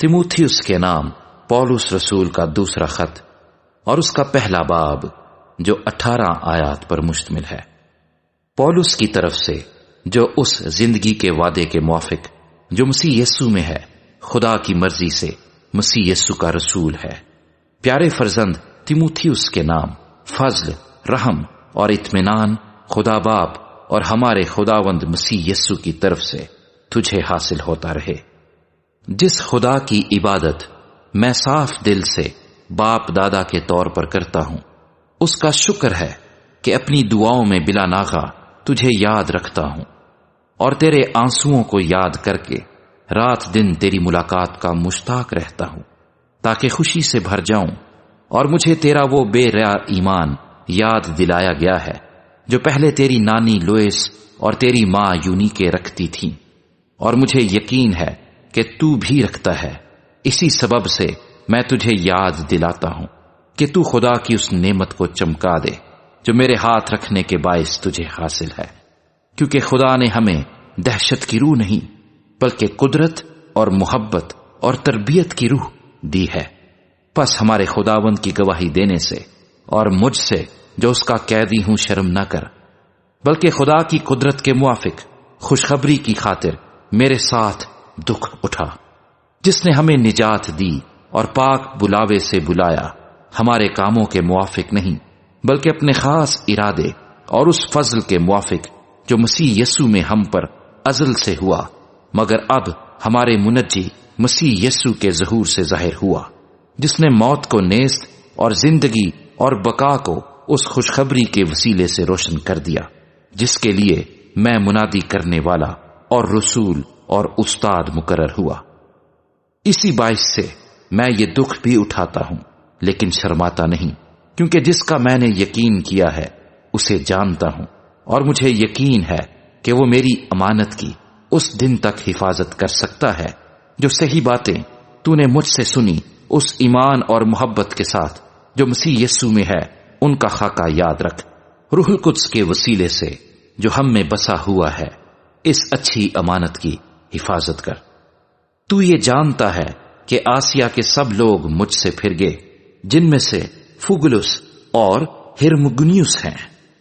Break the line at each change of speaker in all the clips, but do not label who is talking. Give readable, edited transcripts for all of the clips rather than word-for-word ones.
تیموتھیوس کے نام پولس رسول کا دوسرا خط اور اس کا پہلا باب جو 18 آیات پر مشتمل ہے۔ پولس کی طرف سے جو اس زندگی کے وعدے کے موافق جو مسیح یسوع میں ہے، خدا کی مرضی سے مسیح یسوع کا رسول ہے، پیارے فرزند تیموتھیوس کے نام فضل، رحم اور اطمینان خدا باپ اور ہمارے خداوند مسیح یسوع کی طرف سے تجھے حاصل ہوتا رہے، جس خدا کی عبادت میں صاف دل سے باپ دادا کے طور پر کرتا ہوں، اس کا شکر ہے کہ اپنی دعاؤں میں بلا ناغہ تجھے یاد رکھتا ہوں اور تیرے آنسوؤں کو یاد کر کے رات دن تیری ملاقات کا مشتاق رہتا ہوں، تاکہ خوشی سے بھر جاؤں اور مجھے تیرا وہ بے ریا ایمان یاد دلایا گیا ہے جو پہلے تیری نانی لوئس اور تیری ماں یونیکے رکھتی تھیں، اور مجھے یقین ہے کہ تو بھی رکھتا ہے۔ اسی سبب سے میں تجھے یاد دلاتا ہوں کہ تو خدا کی اس نعمت کو چمکا دے جو میرے ہاتھ رکھنے کے باعث تجھے حاصل ہے، کیونکہ خدا نے ہمیں دہشت کی روح نہیں بلکہ قدرت اور محبت اور تربیت کی روح دی ہے۔ پس ہمارے خداوند کی گواہی دینے سے اور مجھ سے جو اس کا قیدی ہوں شرم نہ کر، بلکہ خدا کی قدرت کے موافق خوشخبری کی خاطر میرے ساتھ دکھ اٹھا، جس نے ہمیں نجات دی اور پاک بلاوے سے بلایا، ہمارے کاموں کے موافق نہیں بلکہ اپنے خاص ارادے اور اس فضل کے موافق جو مسیح یسوع میں ہم پر ازل سے ہوا، مگر اب ہمارے منجی مسیح یسوع کے ظہور سے ظاہر ہوا، جس نے موت کو نیست اور زندگی اور بقا کو اس خوشخبری کے وسیلے سے روشن کر دیا، جس کے لیے میں منادی کرنے والا اور رسول اور استاد مقرر ہوا۔ اسی باعث سے میں یہ دکھ بھی اٹھاتا ہوں لیکن شرماتا نہیں، کیونکہ جس کا میں نے یقین کیا ہے اسے جانتا ہوں، اور مجھے یقین ہے کہ وہ میری امانت کی اس دن تک حفاظت کر سکتا ہے جو صحیح باتیں تو نے مجھ سے سنی اس ایمان اور محبت کے ساتھ جو مسیح یسوع میں ہے ان کا خاکہ یاد رکھ، روح القدس کے وسیلے سے جو ہم میں بسا ہوا ہے اس اچھی امانت کی حفاظت کر۔ تو یہ جانتا ہے کہ آسیا کے سب لوگ مجھ سے پھر گئے، جن میں سے فوگلس اور ہرمگنیوس ہیں۔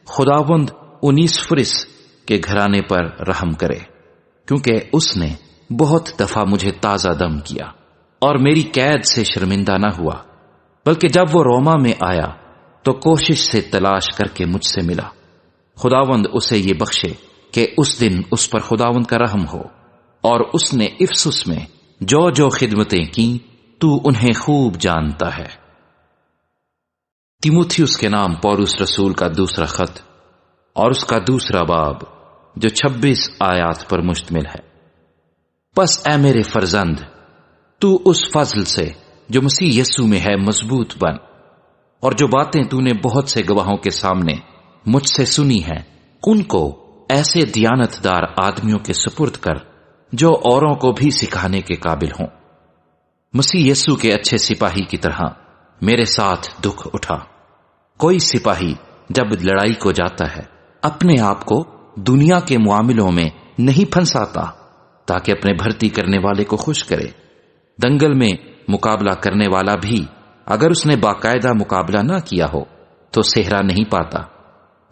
خداوند اونیسفرس کے گھرانے پر رحم کرے، کیونکہ اس نے بہت دفعہ مجھے تازہ دم کیا اور میری قید سے شرمندہ نہ ہوا، بلکہ جب وہ روما میں آیا تو کوشش سے تلاش کر کے مجھ سے ملا۔ خداوند اسے یہ بخشے کہ اس دن اس پر خداوند کا رحم ہو، اور اس نے افسس میں جو خدمتیں کی تو انہیں خوب جانتا ہے۔ تیموتھیوس کے نام پولس رسول کا دوسرا خط اور اس کا دوسرا باب جو 26 آیات پر مشتمل ہے۔ پس اے میرے فرزند، تو اس فضل سے جو مسیح یسوع میں ہے مضبوط بن، اور جو باتیں تو نے بہت سے گواہوں کے سامنے مجھ سے سنی ہیں ان کو ایسے دیانتدار آدمیوں کے سپرد کر جو اوروں کو بھی سکھانے کے قابل ہوں۔ مسیح یسوع کے اچھے سپاہی کی طرح میرے ساتھ دکھ اٹھا۔ کوئی سپاہی جب لڑائی کو جاتا ہے اپنے آپ کو دنیا کے معاملوں میں نہیں پھنساتا تاکہ اپنے بھرتی کرنے والے کو خوش کرے۔ دنگل میں مقابلہ کرنے والا بھی اگر اس نے باقاعدہ مقابلہ نہ کیا ہو تو صحرا نہیں پاتا۔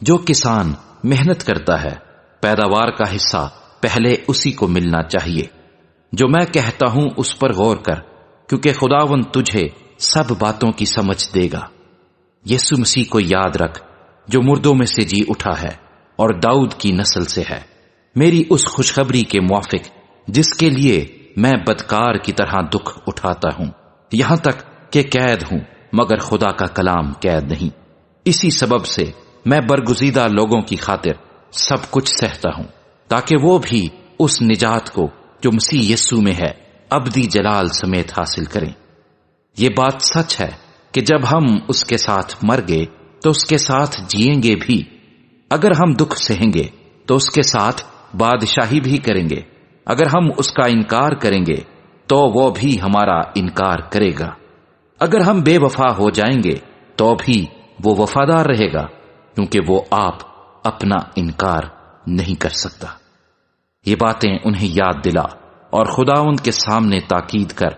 جو کسان محنت کرتا ہے پیداوار کا حصہ پہلے اسی کو ملنا چاہیے۔ جو میں کہتا ہوں اس پر غور کر، کیونکہ خداوند تجھے سب باتوں کی سمجھ دے گا۔ یسوع مسیح کو یاد رکھ جو مردوں میں سے جی اٹھا ہے اور داؤد کی نسل سے ہے، میری اس خوشخبری کے موافق جس کے لیے میں بدکار کی طرح دکھ اٹھاتا ہوں، یہاں تک کہ قید ہوں، مگر خدا کا کلام قید نہیں۔ اسی سبب سے میں برگزیدہ لوگوں کی خاطر سب کچھ سہتا ہوں، تاکہ وہ بھی اس نجات کو جو مسیح یسوع میں ہے ابدی جلال سمیت حاصل کریں۔ یہ بات سچ ہے کہ جب ہم اس کے ساتھ مر گئے تو اس کے ساتھ جئیں گے بھی، اگر ہم دکھ سہیں گے تو اس کے ساتھ بادشاہی بھی کریں گے، اگر ہم اس کا انکار کریں گے تو وہ بھی ہمارا انکار کرے گا، اگر ہم بے وفا ہو جائیں گے تو بھی وہ وفادار رہے گا، کیونکہ وہ آپ اپنا انکار نہیں کر سکتا۔ یہ باتیں انہیں یاد دلا اور خداوند کے سامنے تاکید کر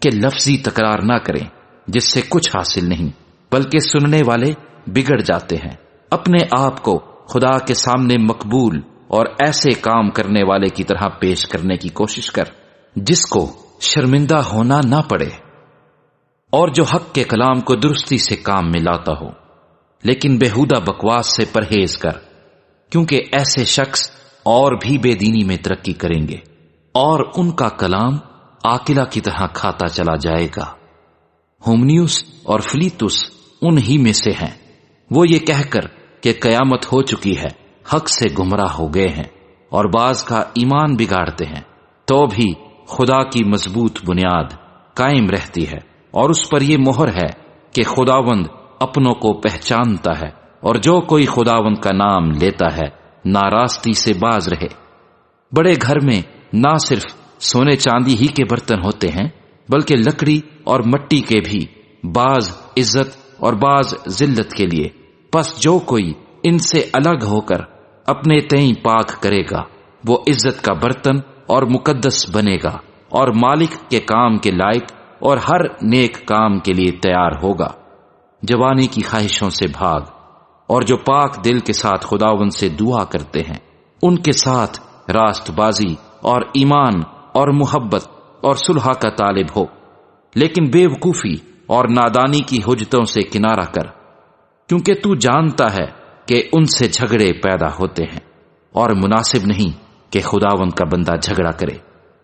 کہ لفظی تکرار نہ کریں جس سے کچھ حاصل نہیں، بلکہ سننے والے بگڑ جاتے ہیں۔ اپنے آپ کو خدا کے سامنے مقبول اور ایسے کام کرنے والے کی طرح پیش کرنے کی کوشش کر جس کو شرمندہ ہونا نہ پڑے، اور جو حق کے کلام کو درستی سے کام میں لاتا ہو، لیکن بےہودہ بکواس سے پرہیز کر، کیونکہ ایسے شخص اور بھی بے دینی میں ترقی کریں گے اور ان کا کلام آکلہ کی طرح کھاتا چلا جائے گا۔ ہومنیوس اور فلیتس انہی میں سے ہیں۔ وہ یہ کہہ کر کہ قیامت ہو چکی ہے حق سے گمراہ ہو گئے ہیں اور بعض کا ایمان بگاڑتے ہیں، تو بھی خدا کی مضبوط بنیاد قائم رہتی ہے، اور اس پر یہ مہر ہے کہ خداوند اپنوں کو پہچانتا ہے، اور جو کوئی خداوند کا نام لیتا ہے ناراستی سے باز رہے۔ بڑے گھر میں نہ صرف سونے چاندی ہی کے برتن ہوتے ہیں، بلکہ لکڑی اور مٹی کے بھی، بعض عزت اور بعض ذلت کے لیے۔ پس جو کوئی ان سے الگ ہو کر اپنے تئیں پاک کرے گا، وہ عزت کا برتن اور مقدس بنے گا، اور مالک کے کام کے لائق اور ہر نیک کام کے لیے تیار ہوگا۔ جوانی کی خواہشوں سے بھاگ، اور جو پاک دل کے ساتھ خداوند سے دعا کرتے ہیں ان کے ساتھ راست بازی اور ایمان اور محبت اور صلح کا طالب ہو، لیکن بے وقوفی اور نادانی کی حجتوں سے کنارہ کر، کیونکہ تو جانتا ہے کہ ان سے جھگڑے پیدا ہوتے ہیں، اور مناسب نہیں کہ خداوند کا بندہ جھگڑا کرے،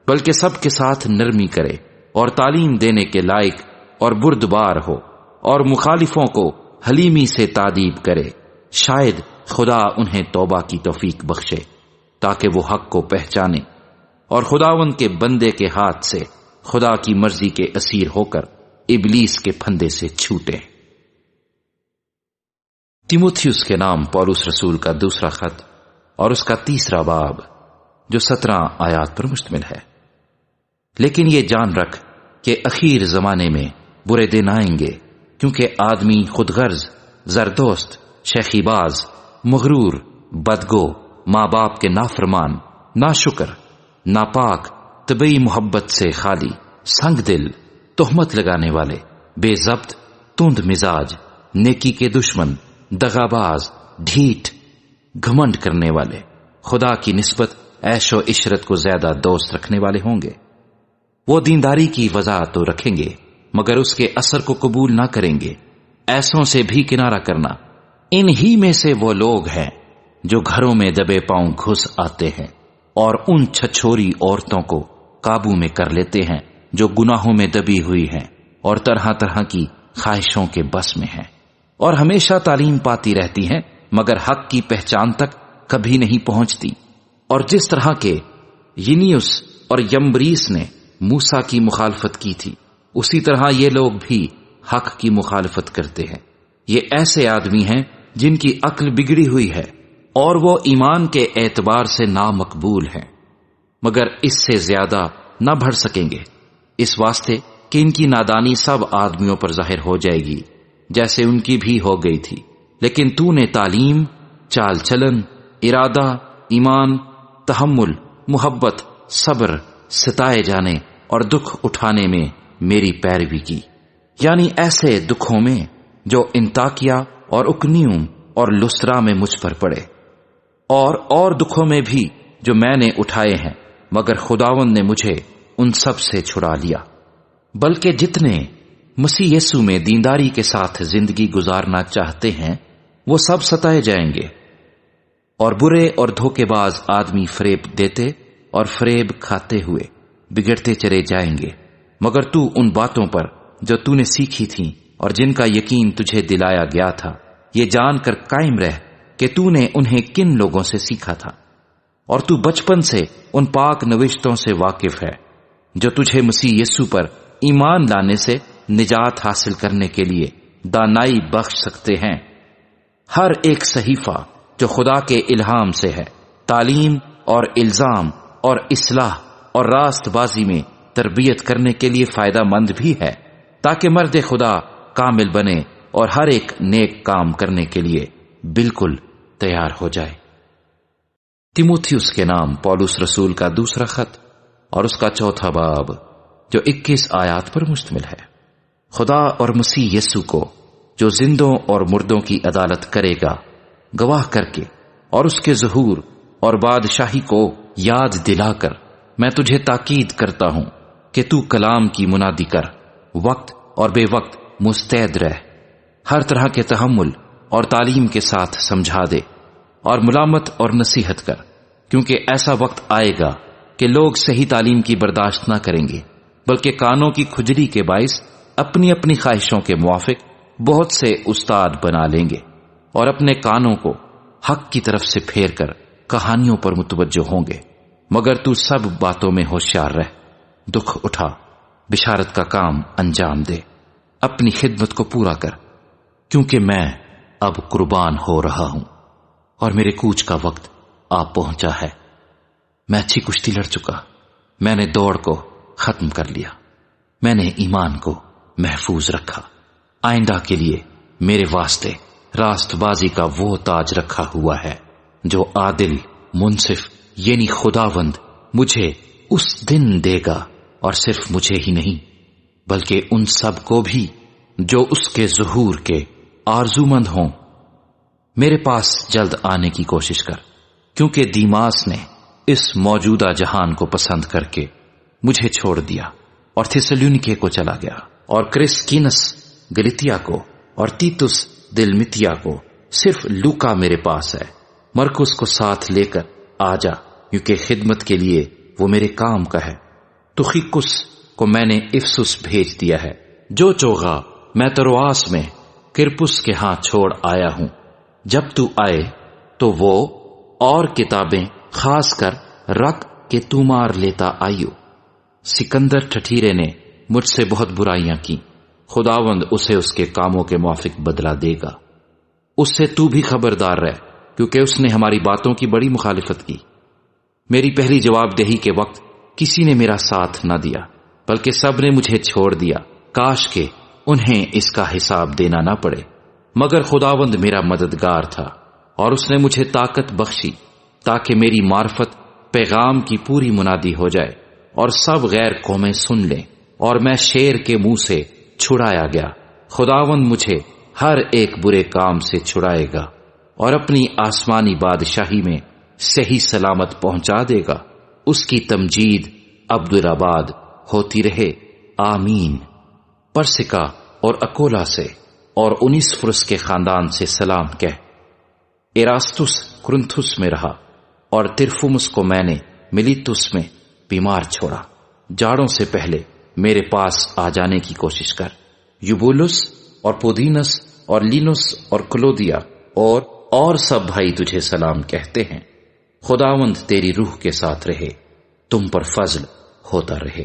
بلکہ سب کے ساتھ نرمی کرے اور تعلیم دینے کے لائق اور بردبار ہو، اور مخالفوں کو حلیمی سے تادیب کرے۔ شاید خدا انہیں توبہ کی توفیق بخشے تاکہ وہ حق کو پہچانے اور خداوند کے بندے کے ہاتھ سے خدا کی مرضی کے اسیر ہو کر ابلیس کے پھندے سے چھوٹے۔ تیموتھیوس کے نام پولس رسول کا دوسرا خط اور اس کا تیسرا باب، جو 17 آیات پر مشتمل ہے۔ لیکن یہ جان رکھ کہ اخیر زمانے میں برے دن آئیں گے، کیونکہ آدمی خود غرض، زردوست، شیخی باز، مغرور، بدگو، ماں باپ کے نافرمان، ناشکر، ناپاک، طبعی محبت سے خالی، سنگ دل، تہمت لگانے والے، بے ضبط، تند مزاج، نیکی کے دشمن، دغاباز، ڈھیٹ، گھمنڈ کرنے والے، خدا کی نسبت عیش و عشرت کو زیادہ دوست رکھنے والے ہوں گے۔ وہ دینداری کی وضاحت تو رکھیں گے، مگر اس کے اثر کو قبول نہ کریں گے۔ ایسوں سے بھی کنارہ کرنا۔ انہی میں سے وہ لوگ ہیں جو گھروں میں دبے پاؤں گھس آتے ہیں اور ان چھچھوری عورتوں کو قابو میں کر لیتے ہیں جو گناہوں میں دبی ہوئی ہیں اور طرح طرح کی خواہشوں کے بس میں ہیں، اور ہمیشہ تعلیم پاتی رہتی ہیں مگر حق کی پہچان تک کبھی نہیں پہنچتی۔ اور جس طرح کے ینیوس اور یمبریس نے موسیٰ کی مخالفت کی تھی، اسی طرح یہ لوگ بھی حق کی مخالفت کرتے ہیں۔ یہ ایسے آدمی ہیں جن کی عقل بگڑی ہوئی ہے اور وہ ایمان کے اعتبار سے نامقبول ہیں، مگر اس سے زیادہ نہ بڑھ سکیں گے، اس واسطے کہ ان کی نادانی سب آدمیوں پر ظاہر ہو جائے گی جیسے ان کی بھی ہو گئی تھی۔ لیکن تو نے تعلیم، چال چلن، ارادہ، ایمان، تحمل، محبت، صبر، ستائے جانے اور دکھ اٹھانے میں میری پیروی کی، یعنی ایسے دکھوں میں جو انطاکیہ اور اکنیوم اور لسرا میں مجھ پر پڑے، اور دکھوں میں بھی جو میں نے اٹھائے ہیں، مگر خداوند نے مجھے ان سب سے چھڑا لیا۔ بلکہ جتنے مسیح یسوع میں دینداری کے ساتھ زندگی گزارنا چاہتے ہیں وہ سب ستائے جائیں گے، اور برے اور دھوکے باز آدمی فریب دیتے اور فریب کھاتے ہوئے بگڑتے چلے جائیں گے۔ مگر تو ان باتوں پر جو تو نے سیکھی تھیں اور جن کا یقین تجھے دلایا گیا تھا، یہ جان کر قائم رہ کہ تو نے انہیں کن لوگوں سے سیکھا تھا، اور تو بچپن سے ان پاک نوشتوں سے واقف ہے جو تجھے مسیح یسوع پر ایمان لانے سے نجات حاصل کرنے کے لیے دانائی بخش سکتے ہیں۔ ہر ایک صحیفہ جو خدا کے الہام سے ہے تعلیم اور الزام اور اصلاح اور راست بازی میں تربیت کرنے کے لیے فائدہ مند بھی ہے، تاکہ مرد خدا کامل بنے اور ہر ایک نیک کام کرنے کے لیے بالکل تیار ہو جائے۔ تیموتھیوس کے نام پولس رسول کا دوسرا خط اور اس کا چوتھا باب، جو 21 آیات پر مشتمل ہے۔ خدا اور مسیح یسوع کو جو زندوں اور مردوں کی عدالت کرے گا گواہ کر کے، اور اس کے ظہور اور بادشاہی کو یاد دلا کر میں تجھے تاکید کرتا ہوں کہ تو کلام کی منادی کر، وقت اور بے وقت مستعد رہ، ہر طرح کے تحمل اور تعلیم کے ساتھ سمجھا دے اور ملامت اور نصیحت کر، کیونکہ ایسا وقت آئے گا کہ لوگ صحیح تعلیم کی برداشت نہ کریں گے، بلکہ کانوں کی کھجلی کے باعث اپنی اپنی خواہشوں کے موافق بہت سے استاد بنا لیں گے، اور اپنے کانوں کو حق کی طرف سے پھیر کر کہانیوں پر متوجہ ہوں گے۔ مگر تو سب باتوں میں ہوشیار رہ، دکھ اٹھا، بشارت کا کام انجام دے، اپنی خدمت کو پورا کر، کیونکہ میں اب قربان ہو رہا ہوں اور میرے کوچ کا وقت آ پہنچا ہے۔ میں اچھی کشتی لڑ چکا، میں نے دوڑ کو ختم کر لیا، میں نے ایمان کو محفوظ رکھا۔ آئندہ کے لیے میرے واسطے راست بازی کا وہ تاج رکھا ہوا ہے جو عادل منصف یعنی خداوند مجھے اس دن دے گا، اور صرف مجھے ہی نہیں بلکہ ان سب کو بھی جو اس کے ظہور کے آرزومند ہوں۔ میرے پاس جلد آنے کی کوشش کر، کیونکہ دیماس نے اس موجودہ جہان کو پسند کر کے مجھے چھوڑ دیا اور تھیسلونیکے کو چلا گیا، اور کرسکینس گلتیا کو اور تیتس دلمتیا کو۔ صرف لوکا میرے پاس ہے، مرکس کو ساتھ لے کر آ جا، کیونکہ خدمت کے لیے وہ میرے کام کا ہے۔ تخیکس کو میں نے افسس بھیج دیا ہے۔ جو چوغا میں ترواس میں کرپس کے ہاں چھوڑ آیا ہوں، جب تو آئے تو وہ اور کتابیں خاص کر رکھ کے تمار لیتا آئیو۔ سکندر ٹھٹھیرے نے مجھ سے بہت برائیاں کی، خداوند اسے اس کے کاموں کے موافق بدلہ دے گا۔ اس سے تو بھی خبردار رہ، کیونکہ اس نے ہماری باتوں کی بڑی مخالفت کی۔ میری پہلی جواب دہی کے وقت کسی نے میرا ساتھ نہ دیا، بلکہ سب نے مجھے چھوڑ دیا۔ کاش کہ انہیں اس کا حساب دینا نہ پڑے، مگر خداوند میرا مددگار تھا، اور اس نے مجھے طاقت بخشی تاکہ میری معرفت پیغام کی پوری منادی ہو جائے اور سب غیر قومیں سن لیں، اور میں شیر کے منہ سے چھڑایا گیا۔ خداوند مجھے ہر ایک برے کام سے چھڑائے گا اور اپنی آسمانی بادشاہی میں صحیح سلامت پہنچا دے گا۔ اس کی تمجید عبدالآباد ہوتی رہے، آمین۔ پرسکا اور اکولا سے اور انیسفرس کے خاندان سے سلام کہہ۔ ایراستس کرنتھس میں رہا، اور ترفمس کو میں نے ملیتس میں بیمار چھوڑا۔ جاڑوں سے پہلے میرے پاس آ جانے کی کوشش کر۔ یوبولس اور پودینس اور لینس اور کلودیا اور سب بھائی تجھے سلام کہتے ہیں۔ خداوند تیری روح کے ساتھ رہے، تم پر فضل ہوتا رہے۔